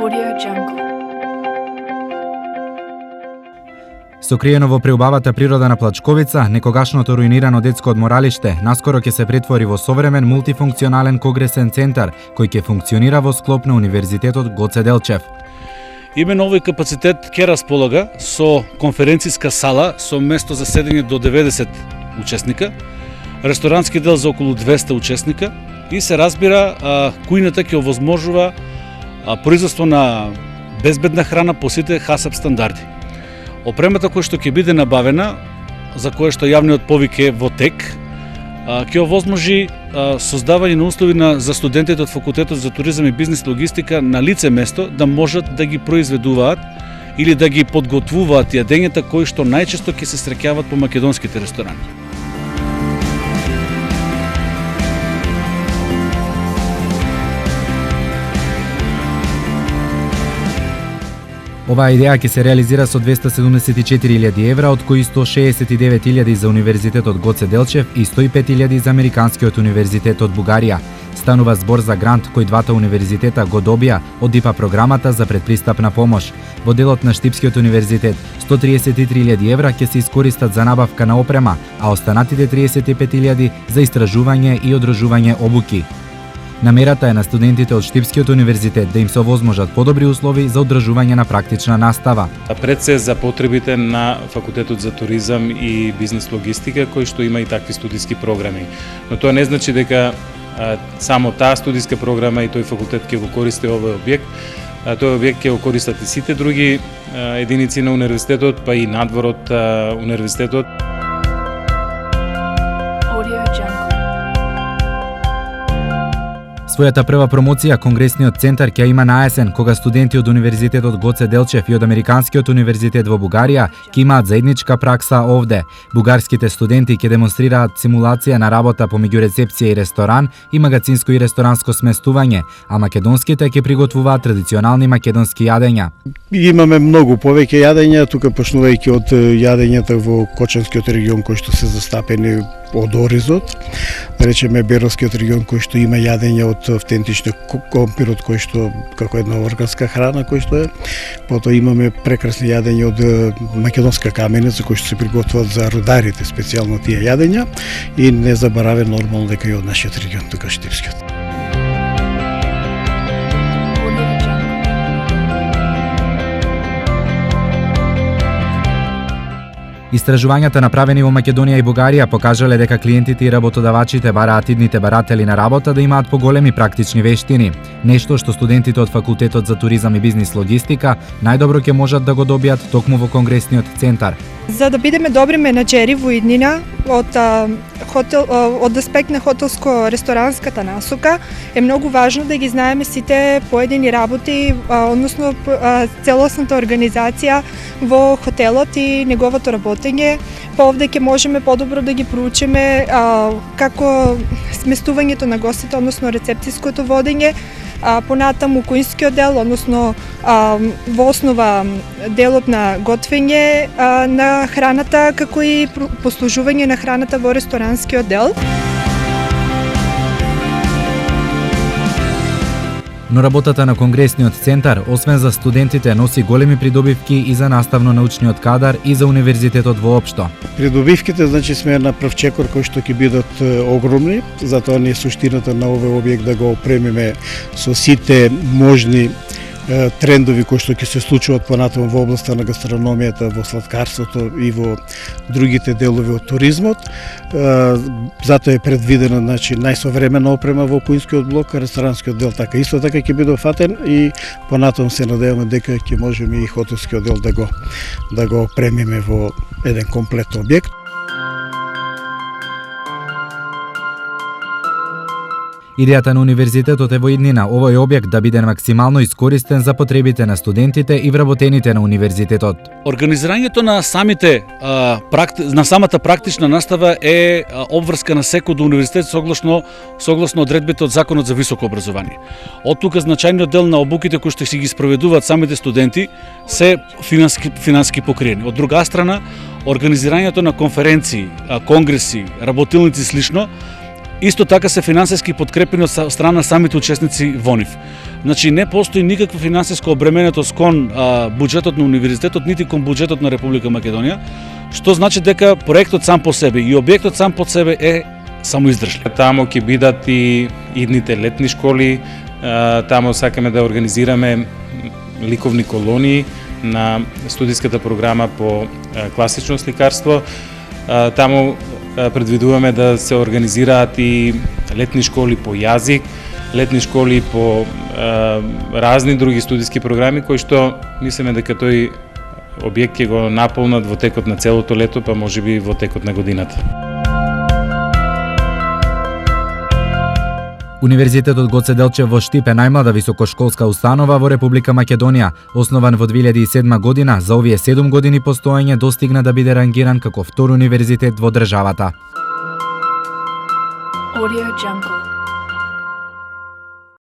Audio Jungle. Сокриено во преубавата природа на Плачковица, некогашното руинирано детско одморалиште наскоро ќе се претвори во современ мултифункционален конгресен центар кој ќе функционира во склоп на Универзитетот Гоце Делчев. Именно овој капацитет ќе располага со конференциска сала со место за седење до 90 учесника, ресторански дел за околу 200 учесника и се разбира кујната ќе овозможува производство на безбедна храна по сите ХАСАП стандарди. Опремата која што ќе биде набавена, за која што јавниот повик е во тек, ќе овозможи создавање на услови за студентите од факултетот за туризам и бизнис логистика на лице место да можат да ги произведуваат или да ги подготвуваат јадењата кои што најчесто ќе се среќаваат по македонските ресторани. Оваа идеја ќе се реализира со 274.000 евра, од кои 169.000 за Универзитетот Гоце Делчев и 105.000 за Американскиот универзитет од Бугарија. Станува збор за грант кој двата универзитета го добија од ИПА програмата за предпристапна помош. Во делот на Штипскиот универзитет 133.000 евра ќе се искористат за набавка на опрема, а останатите 35.000 за истражување и одржување обуки. Намерата е на студентите од Штипскиот универзитет да им се овозможат подобри услови за одржување на практична настава. Пред се за потребите на факултетот за туризам и бизнис логистика, кој што има и такви студиски програми. Но тоа не значи дека само таа студиска програма и тој факултет ќе го користи овој објект. Тој објект ќе го користат и сите други единици на универзитетот, па и надвор од универзитетот. Својата прва промоција Конгресниот центар ќе има на есен, кога студенти од Универзитетот Гоце Делчев и од Американскиот универзитет во Бугарија ќе имаат заедничка пракса овде. Бугарските студенти ќе демонстрираат симулација на работа помеѓу рецепција и ресторан и магацинско и ресторанско сместување, а македонските ќе приготвуваат традиционални македонски јадења. Имаме многу повеќе јадења, тука почнувајќи од јадењата во Кочанскиот регион кои што се застапени од оризот, да речеме Беровскиот регион кој што има јадења од автентичниот компирот кој што како една органска храна кој што е. Потоа имаме прекрасни јадења од македонска каменица кои што се приготвуваат за рударите, специјално тие јадења и не забораве нормално дека и од нашиот регион тука Штипскиот. Истражувањата направени во Македонија и Бугарија покажале дека клиентите и работодавачите бараат идните баратели на работа да имаат поголеми практични вештини, нешто што студентите од факултетот за туризам и бизнис логистика најдобро ќе можат да го добијат токму во Конгресниот центар. За да бидеме добри менаџери во иднина од аспект на хотелско-ресторанската насока е многу важно да ги знаеме сите поедини работи, односно целосната организација во хотелот и неговото работење. Овде ќе можеме подобро да ги проучиме како сместувањето на гостите, односно рецепцијското водење, понатаму куинскиот дел, односно во основа делот на готвење на храната, како и послужување на храната во ресторанскиот дел. Но работата на Конгресниот центар, освен за студентите, носи големи придобивки и за наставно-научниот кадар и за универзитетот воопшто. Придобивките, значи, сме на прв чекор кои што ќе бидат огромни, затоа не е суштината на овој објект да го опремиме со сите можни трендови кои што ќе се случуваат понатаму во областа на гастрономијата, во сладкарството и во другите делови од туризмот. Затоа е предвидена, значи, најсовремена опрема во куинскиот блок, а ресторанскиот дел така исто така ќе биде офатен и понатаму се надеваме дека ќе можеме и хотелскиот дел да го опремиме во еден комплет објект. Идејата на универзитетот е во иднина овој објект да биде максимално искористен за потребите на студентите и вработените на универзитетот. Организирањето на самата практична настава е обврска на секој до универзитет согласно одредбите од Законот за високо образование. Од тука значајниот дел на обуките кои што си ги спроведуваат самите студенти се финански покриени. Од друга страна, организирањето на конференции, конгреси, работилници и слично Исто така се финансиски подкрепени од страна самите учесници во нив. Значи не постои никаква финансиска обременетост кон буџетот на универзитетот, нити кон буџетот на Република Македонија, што значи дека проектот сам по себе и објектот сам по себе е самоиздржлив. Тамо ќе бидат и идните летни школи, тамо сакаме да организираме ликовни колонии на студиската програма по класично сликарство. Тамо предвидуваме да се организираат и летни школи по јазик, летни школи по разни други студиски програми, кои што мислиме дека тој објект ќе го наполнат во текот на целото лето, па можеби и во текот на годината. Универзитетот Гоце Делчев во Штип е најмлада високошколска установа во Република Македонија. Основан во 2007 година, за овие 7 години постоење достигна да биде рангиран како втор универзитет во државата. Audio Jungle.